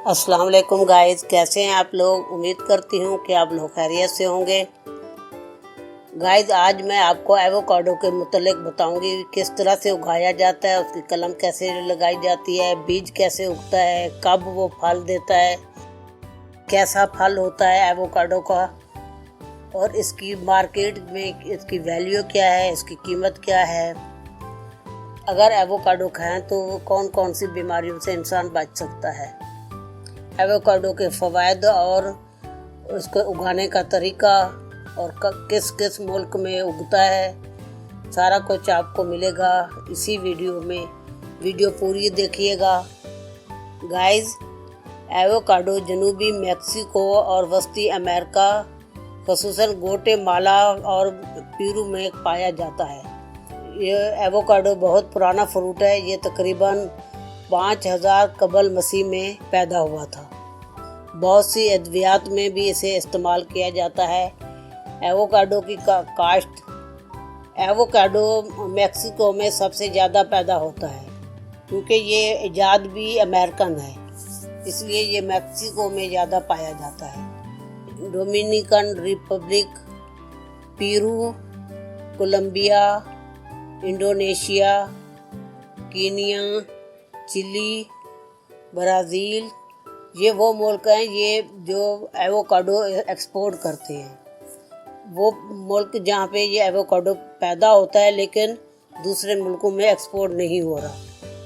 अस्सलाम वालेकुम गाइस, कैसे हैं आप लोग। उम्मीद करती हूँ कि आप लोग खैरियत से होंगे। गाइस, आज मैं आपको एवोकाडो के मुतल्लिक बताऊंगी किस तरह से उगाया जाता है, उसकी कलम कैसे लगाई जाती है, बीज कैसे उगता है, कब वो फल देता है, कैसा फल होता है एवोकाडो का, और इसकी मार्केट में इसकी वैल्यू क्या है, इसकी कीमत क्या है। अगर एवोकाडो खाएं तो कौन कौन सी बीमारियों से इंसान बच सकता है, एवोकाडो के फ़वाइद और उसको उगाने का तरीका और किस किस मुल्क में उगता है, सारा कुछ आपको मिलेगा इसी वीडियो में। वीडियो पूरी देखिएगा गाइस। एवोकाडो जनूबी मैक्सिको और वस्ती अमेरिका, ख़ुसूसन ग्वाटेमाला और पेरू में पाया जाता है। ये एवोकाडो बहुत पुराना फ्रूट है। ये तकरीबन 5000 कबल मसीह में पैदा हुआ था। बहुत सी अद्वियात में भी इसे इस्तेमाल किया जाता है। एवोकाडो की काश्त एवोकाडो मैक्सिको में सबसे ज़्यादा पैदा होता है, क्योंकि ये इजाद भी अमेरिकन है, इसलिए ये मैक्सिको में ज़्यादा पाया जाता है। Dominican Republic, Peru, Colombia, Indonesia, Kenya, Chile, Brazil, ये वो मुल्क हैं ये जो एवोकाडो एक्सपोर्ट करते हैं। वो मुल्क जहाँ पे ये एवोकाडो पैदा होता है लेकिन दूसरे मुल्कों में एक्सपोर्ट नहीं हो रहा,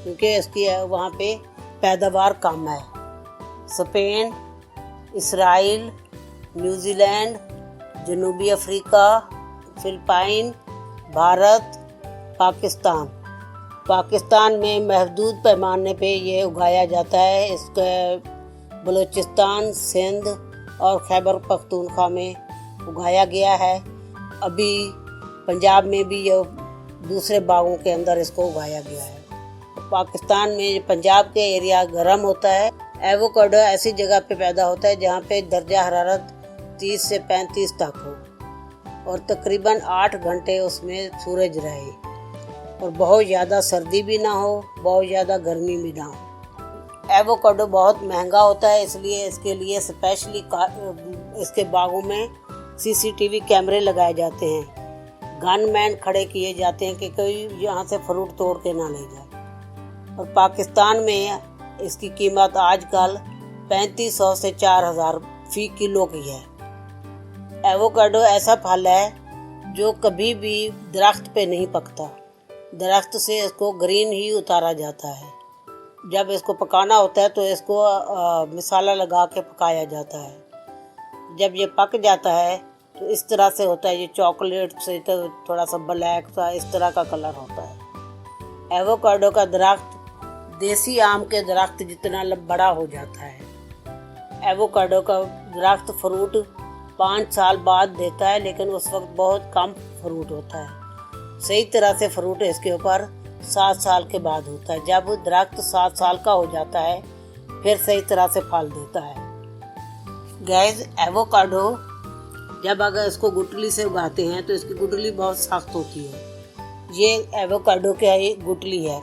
क्योंकि इसकी वहाँ पे पैदावार कम है। स्पेन, इसराइल, न्यूजीलैंड, जनूबी अफ्रीका, फिलिपाइन, भारत, पाकिस्तान में महदूद पैमाने पे ये उगाया जाता है। इसके बलूचिस्तान, सिंध और खैबर पख्तूनख्वा में उगाया गया है। अभी पंजाब में भी ये दूसरे बागों के अंदर इसको उगाया गया है। पाकिस्तान में पंजाब के एरिया गर्म होता है। एवोकाडो ऐसी जगह पे पैदा होता है जहाँ पे दर्जा हरारत 30 से 35 तक हो और तकरीबन 8 घंटे उसमें सूरज रहे और बहुत ज़्यादा सर्दी भी ना हो, बहुत ज़्यादा गर्मी भी ना हो। एवोकाडो बहुत महंगा होता है, इसलिए इसके लिए स्पेशली इसके बागों में सीसीटीवी कैमरे लगाए जाते हैं। गनमैन खड़े किए जाते हैं कि कोई यहाँ से फ्रूट तोड़ के ना ले जाए। और पाकिस्तान में इसकी कीमत आजकल 3500 से 4000 फी किलो की है। एवोकाडो ऐसा फल है जो कभी भी दरख्त पे नहीं पकता, दरख्त से इसको ग्रीन ही उतारा जाता है। जब इसको पकाना होता है तो इसको मसाला लगा के पकाया जाता है। जब ये पक जाता है तो इस तरह से होता है, ये चॉकलेट से तो थोड़ा सा ब्लैक सा इस तरह का कलर होता है। एवोकाडो का दरख्त देसी आम के दरख्त जितना बड़ा हो जाता है। एवोकाडो का दरख्त फ्रूट 5 साल बाद देता है, लेकिन उस वक्त बहुत कम फ्रूट होता है। सही तरह से फ्रूट इसके ऊपर 7 साल के बाद होता है। जब दरख्त 7 साल का हो जाता है फिर सही तरह से फल देता है। गैस, एवोकाडो जब अगर इसको गुठली से उगाते हैं तो इसकी गुठली बहुत सख्त होती है। ये एवोकाडो की गुठली है।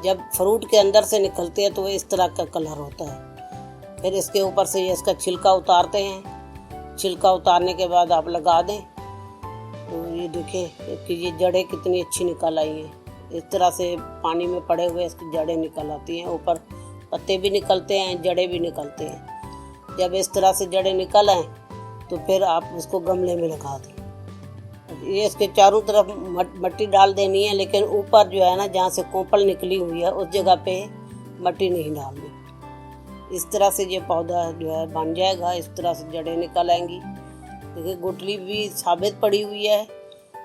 जब फ्रूट के अंदर से निकलते हैं तो इस तरह का कलर होता है। फिर इसके ऊपर से ये इसका छिलका उतारते हैं। छिलका उतारने के बाद आप लगा दें तो ये देखिए कि ये जड़ें कितनी अच्छी निकल आई हैं। इस तरह से पानी में पड़े हुए इसकी जड़ें निकल आती हैं, ऊपर पत्ते भी निकलते हैं, जड़ें भी निकलते हैं। जब इस तरह से जड़ें निकल आएँ तो फिर आप उसको गमले में लगा दें। ये इसके चारों तरफ मिट्टी डाल देनी है, लेकिन ऊपर जो है ना, जहाँ से कोंपल निकली हुई है उस जगह पे मिट्टी नहीं डालनी। इस तरह से ये पौधा जो है बन जाएगा। इस तरह से जड़ें निकल आएंगी। देखिए गुठली भी साबित पड़ी हुई है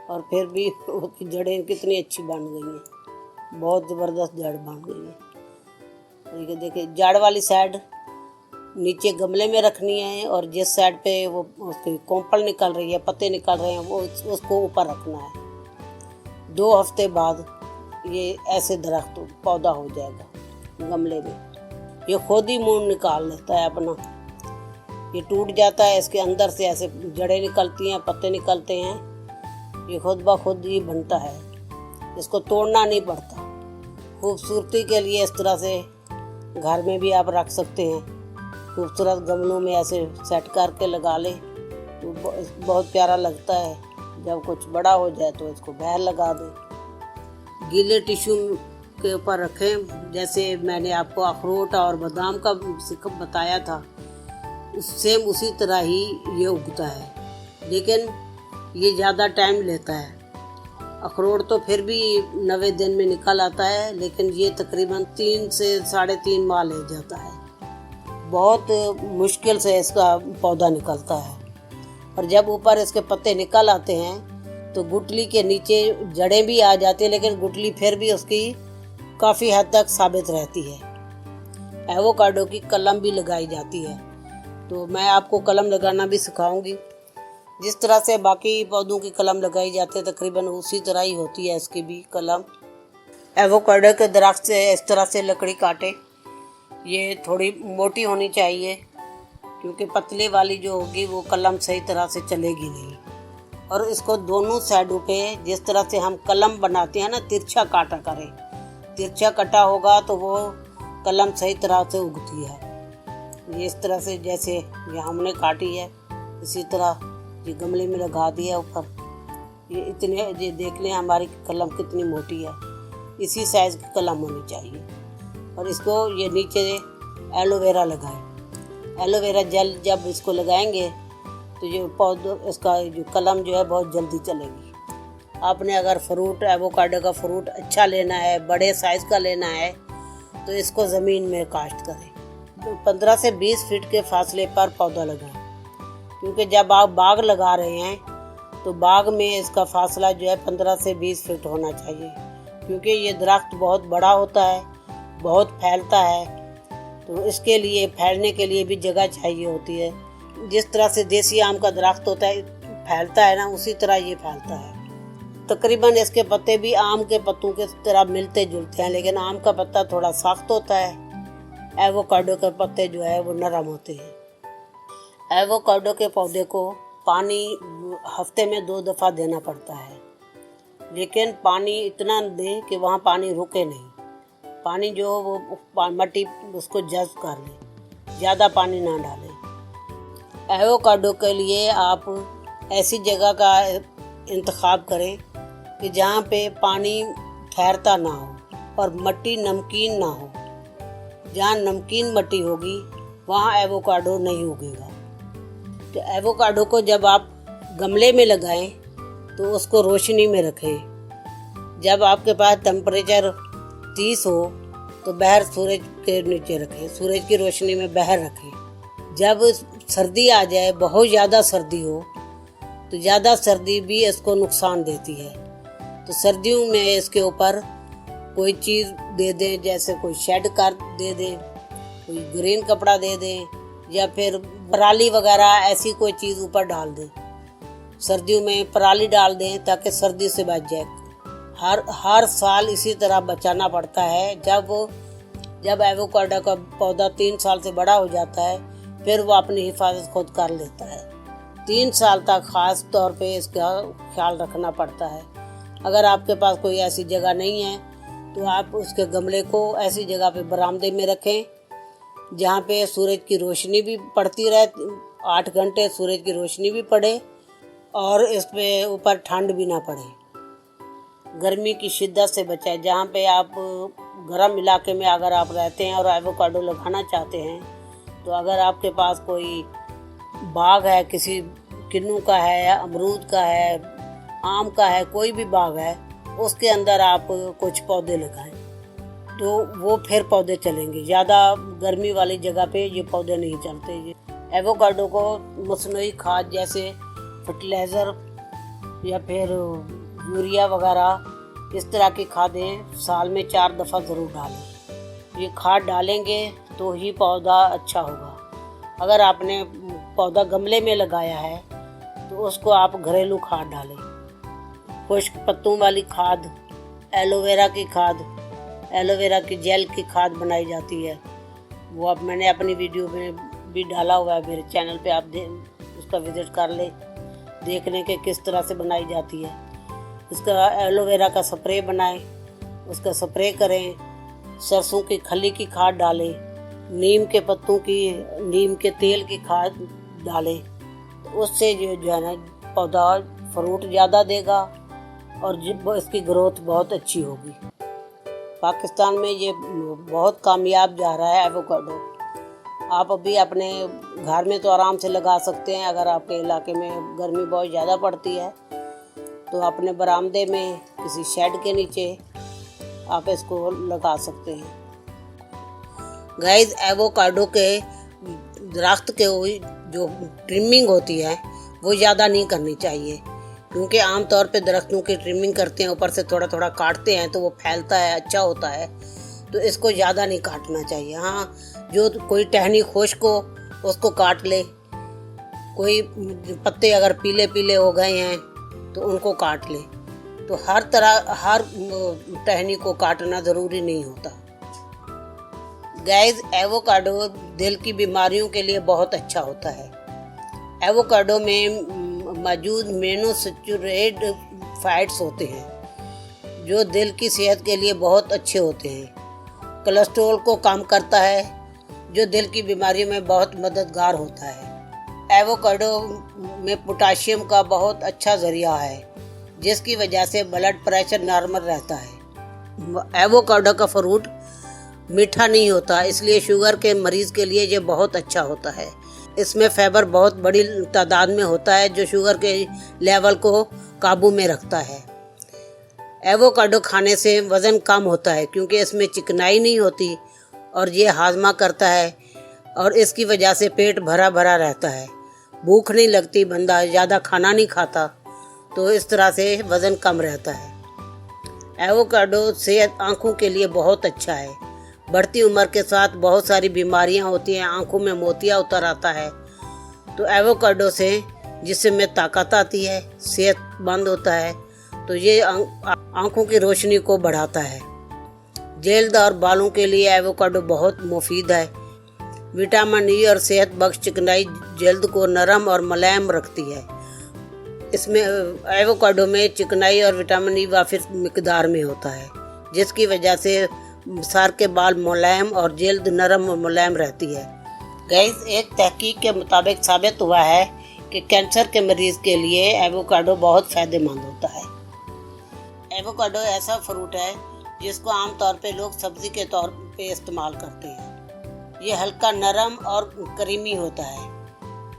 और फिर भी उसकी जड़ें कितनी अच्छी बन गई हैं, बहुत ज़बरदस्त जड़ बन गई है। देखिए जड़ वाली साइड नीचे गमले में रखनी है और जिस साइड पे वो उसकी कोंपल निकल रही है, पत्ते निकल रहे हैं, वो उसको ऊपर रखना है। 2 हफ्ते बाद ये ऐसे दरख्त पौधा हो जाएगा गमले में। ये खुद ही मूंड निकाल लेता है अपना, ये टूट जाता है, इसके अंदर से ऐसे जड़ें निकलती हैं, पत्ते निकलते हैं। ये खुद ब खुद ही बनता है, इसको तोड़ना नहीं पड़ता। खूबसूरती के लिए इस तरह से घर में भी आप रख सकते हैं। खूबसूरत गमलों में ऐसे सेट करके लगा ले तो बहुत प्यारा लगता है। जब कुछ बड़ा हो जाए तो इसको बाहर लगा दें। गीले टिश्यू के ऊपर रखें, जैसे मैंने आपको अखरोट और बादाम का सिकप बताया था, सेम उसी तरह ही ये उगता है, लेकिन ये ज़्यादा टाइम लेता है। अखरोट तो फिर भी 90 दिन में निकल आता है, लेकिन ये तकरीबन 3 से 3.5 माह ले जाता है। बहुत मुश्किल से इसका पौधा निकलता है। और जब ऊपर इसके पत्ते निकल आते हैं तो गुठली के नीचे जड़ें भी आ जाती हैं, लेकिन गुठली फिर भी उसकी काफ़ी हद तक साबित रहती है। एवोकाडो की कलम भी लगाई जाती है, तो मैं आपको कलम लगाना भी सिखाऊंगी। जिस तरह से बाकी पौधों की कलम लगाई जाती है तकरीबन उसी तरह ही होती है इसकी भी कलम। एवोकाडो के दरख्त से इस तरह से लकड़ी काटे, ये थोड़ी मोटी होनी चाहिए क्योंकि पतले वाली जो होगी वो कलम सही तरह से चलेगी नहीं। और इसको दोनों साइडों पे जिस तरह से हम कलम बनाते हैं ना, तिरछा काटा करें। तिरछा कटा होगा तो वो कलम सही तरह से उगती है। ये इस तरह से जैसे ये हमने काटी है, इसी तरह ये गमले में लगा दिया ऊपर। ये इतने, ये देख लें हमारी कलम कितनी मोटी है, इसी साइज़ की कलम होनी चाहिए। और इसको ये नीचे एलोवेरा लगाएं। एलोवेरा जेल जब इसको लगाएंगे तो ये पौधों इसका जो कलम जो है बहुत जल्दी चलेगी। आपने अगर फ्रूट एवोकाडो का फ्रूट अच्छा लेना है, बड़े साइज़ का लेना है, तो इसको ज़मीन में काश्त करें। 15 से 20 फीट के फासले पर पौधा लगाएं, क्योंकि जब आप बाग लगा रहे हैं तो बाग में इसका फासला जो है 15 से 20 फीट होना चाहिए, क्योंकि ये दरख्त बहुत बड़ा होता है, बहुत फैलता है, तो इसके लिए फैलने के लिए भी जगह चाहिए होती है। जिस तरह से देसी आम का दरख्त होता है फैलता है ना, उसी तरह ये फैलता है। तकरीबन इसके पत्ते भी आम के पत्तों के तरह मिलते जुलते हैं, लेकिन आम का पत्ता थोड़ा सख्त होता है, एवोकाडो के पत्ते जो है वो नरम होते हैं। एवोकाडो के पौधे को पानी हफ्ते में 2 दफ़ा देना पड़ता है, लेकिन पानी इतना दें कि वहाँ पानी रुके नहीं। पानी जो वो मट्टी उसको जज़्ब कर ले, ज़्यादा पानी ना डालें। एवोकाडो के लिए आप ऐसी जगह का इंतखाब करें कि जहाँ पे पानी ठहरता ना हो और मट्टी नमकीन ना हो। जहाँ नमकीन मट्टी होगी वहाँ एवोकाडो नहीं उगेगा। तो एवोकाडो को जब आप गमले में लगाएं तो उसको रोशनी में रखें। जब आपके पास टेम्परेचर 30 हो तो बाहर सूरज के नीचे रखें, सूरज की रोशनी में बाहर रखें। जब सर्दी आ जाए, बहुत ज़्यादा सर्दी हो, तो ज़्यादा सर्दी भी इसको नुकसान देती है, तो सर्दियों में इसके ऊपर कोई चीज़ दे दें, जैसे कोई शेड कर दे दें, कोई ग्रीन कपड़ा दे दें, या फिर पराली वगैरह ऐसी कोई चीज़ ऊपर डाल दें। सर्दियों में पराली डाल दें ताकि सर्दी से बच जाए। हर साल इसी तरह बचाना पड़ता है। जब एवोकाडो का पौधा 3 साल से बड़ा हो जाता है, फिर वो अपनी हिफाजत खुद कर लेता है। 3 साल तक ख़ास तौर पे इसका ख्याल रखना पड़ता है। अगर आपके पास कोई ऐसी जगह नहीं है तो आप उसके गमले को ऐसी जगह पे बरामदे में रखें जहाँ पे सूरज की रोशनी भी पड़ती रहे, 8 घंटे सूरज की रोशनी भी पड़े और इस पे ऊपर ठंड भी ना पड़े। गर्मी की शिद्दत से बचाए। जहाँ पे आप गर्म इलाके में अगर आप रहते हैं और एवोकाडो लगाना चाहते हैं, तो अगर आपके पास कोई बाग है, किसी किन्नू का है, अमरूद का है, आम का है, कोई भी बाग है, उसके अंदर आप कुछ पौधे लगाएं तो वो फिर पौधे चलेंगे। ज़्यादा गर्मी वाली जगह पे ये पौधे नहीं चलते। ये एवोकाडो को मसनूई खाद जैसे फर्टिलाइज़र या फिर यूरिया वगैरह इस तरह की खादें साल में 4 दफ़ा ज़रूर डालें। ये खाद डालेंगे तो ही पौधा अच्छा होगा। अगर आपने पौधा गमले में लगाया है तो उसको आप घरेलू खाद डालें। खुश्क पत्तों वाली खाद, एलोवेरा की खाद, एलोवेरा की जेल की खाद बनाई जाती है, वो अब मैंने अपनी वीडियो में भी डाला हुआ है मेरे चैनल पे, आप उसका विजिट कर ले, देख लें कि किस तरह से बनाई जाती है। इसका एलोवेरा का स्प्रे बनाएं, उसका स्प्रे करें। सरसों की खली की खाद डालें, नीम के तेल की खाद डालें, तो उससे जो है ना पौधा फ्रूट ज़्यादा देगा और इसकी ग्रोथ बहुत अच्छी होगी। पाकिस्तान में ये बहुत कामयाब जा रहा है एवोकाडो। आप अभी अपने घर में तो आराम से लगा सकते हैं। अगर आपके इलाके में गर्मी बहुत ज़्यादा पड़ती है तो अपने बरामदे में किसी शेड के नीचे आप इसको लगा सकते हैं। गाइस, एवोकाडो के दरख्त के जो ट्रिमिंग होती है वो ज़्यादा नहीं करनी चाहिए, क्योंकि आमतौर पे दरख्तों की ट्रिमिंग करते हैं, ऊपर से थोड़ा थोड़ा काटते हैं तो वो फैलता है, अच्छा होता है। तो इसको ज़्यादा नहीं काटना चाहिए। हाँ, जो कोई टहनी खुश्क हो उसको काट ले, कोई पत्ते अगर पीले पीले हो गए हैं तो उनको काट ले। तो हर टहनी को काटना ज़रूरी नहीं होता। गाइस, एवोकाडो दिल की बीमारियों के लिए बहुत अच्छा होता है। एवोकाडो में मौजूद मोनोसैचुरेटेड फैट्स होते हैं जो दिल की सेहत के लिए बहुत अच्छे होते हैं। कोलेस्ट्रॉल को कम करता है जो दिल की बीमारियों में बहुत मददगार होता है। एवोकाडो में पोटाशियम का बहुत अच्छा ज़रिया है, जिसकी वजह से ब्लड प्रेशर नॉर्मल रहता है। एवोकाडो का फ्रूट मीठा नहीं होता, इसलिए शुगर के मरीज़ के लिए ये बहुत अच्छा होता है। इसमें फाइबर बहुत बड़ी तादाद में होता है जो शुगर के लेवल को काबू में रखता है। एवोकाडो खाने से वज़न कम होता है क्योंकि इसमें चिकनाई नहीं होती और ये हाजमा करता है और इसकी वजह से पेट भरा भरा रहता है, भूख नहीं लगती, बंदा ज़्यादा खाना नहीं खाता, तो इस तरह से वज़न कम रहता है। एवोकाडो सेहत आँखों के लिए बहुत अच्छा है। बढ़ती उम्र के साथ बहुत सारी बीमारियां होती हैं, आंखों में मोतिया उतर आता है, तो एवोकाडो से जिसमें ताकत आती है, सेहतमंद होता है, तो ये आंखों की रोशनी को बढ़ाता है। जल्द और बालों के लिए एवोकाडो बहुत मुफीद है। विटामिन ई और सेहत बख्श चिकनाई जल्द को नरम और मुलायम रखती है। इसमें एवोकाडो में चिकनाई और विटामिन ई वाफिर मिकदार में होता है, जिसकी वजह से सर के बाल मुलायम और जल्द नरम और मुलायम रहती है। गाइस, एक तहकीक के मुताबिक साबित हुआ है कि कैंसर के मरीज़ के लिए एवोकाडो बहुत फ़ायदेमंद होता है। एवोकाडो ऐसा फ्रूट है जिसको आमतौर पे लोग सब्ज़ी के तौर पे इस्तेमाल करते हैं। ये हल्का नरम और करीमी होता है।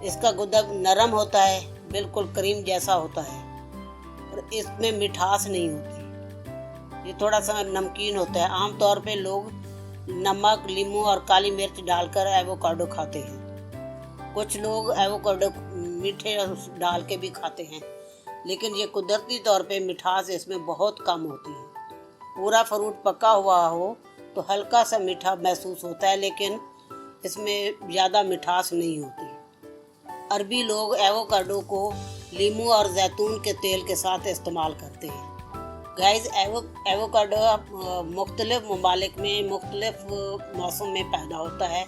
इसका गुदा नरम होता है, बिल्कुल क्रीम जैसा होता है और इसमें मिठास नहीं होती। ये थोड़ा सा नमकीन होता है। आमतौर पे लोग नमक, नींबू और काली मिर्च डालकर एवोकाडो खाते हैं। कुछ लोग एवोकाडो मीठे डाल के भी खाते हैं, लेकिन ये कुदरती तौर पे मिठास इसमें बहुत कम होती है। पूरा फ्रूट पका हुआ हो तो हल्का सा मीठा महसूस होता है, लेकिन इसमें ज़्यादा मिठास नहीं होती। अरबी लोग एवोकाडो को नींबू और जैतून के तेल के साथ इस्तेमाल करते हैं। गाइस, एवोकाडो मुख्तलिफ ममालिक में मुख्तलिफ मौसम में पैदा होता है,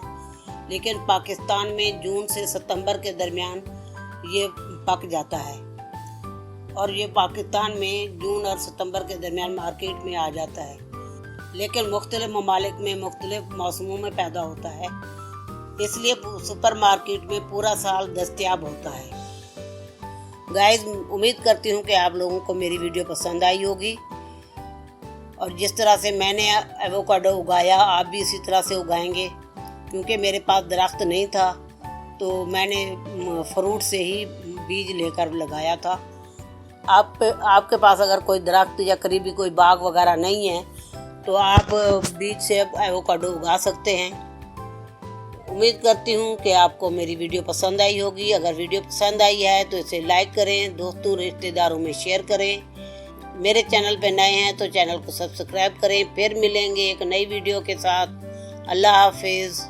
लेकिन पाकिस्तान में जून से सितंबर के दरमियान ये पक जाता है और ये पाकिस्तान में जून और सितंबर के दरमियान मार्केट में आ जाता है, लेकिन मुख्तलिफ ममालिक में मुख्तलिफ मौसमों में पैदा होता है, इसलिए सुपर मार्केट में पूरा साल दस्तयाब होता है। गाइस, उम्मीद करती हूँ कि आप लोगों को मेरी वीडियो पसंद आई होगी और जिस तरह से मैंने एवोकाडो उगाया आप भी इसी तरह से उगाएंगे, क्योंकि मेरे पास दरख्त नहीं था तो मैंने फ्रूट से ही बीज लेकर लगाया था। आपके पास अगर कोई दरख्त या करीबी कोई बाग वगैरह नहीं है तो आप बीज से एवोकाडो उगा सकते हैं। उम्मीद करती हूँ कि आपको मेरी वीडियो पसंद आई होगी। अगर वीडियो पसंद आई है तो इसे लाइक करें, दोस्तों रिश्तेदारों में शेयर करें। मेरे चैनल पे नए हैं तो चैनल को सब्सक्राइब करें। फिर मिलेंगे एक नई वीडियो के साथ। अल्लाह हाफिज़।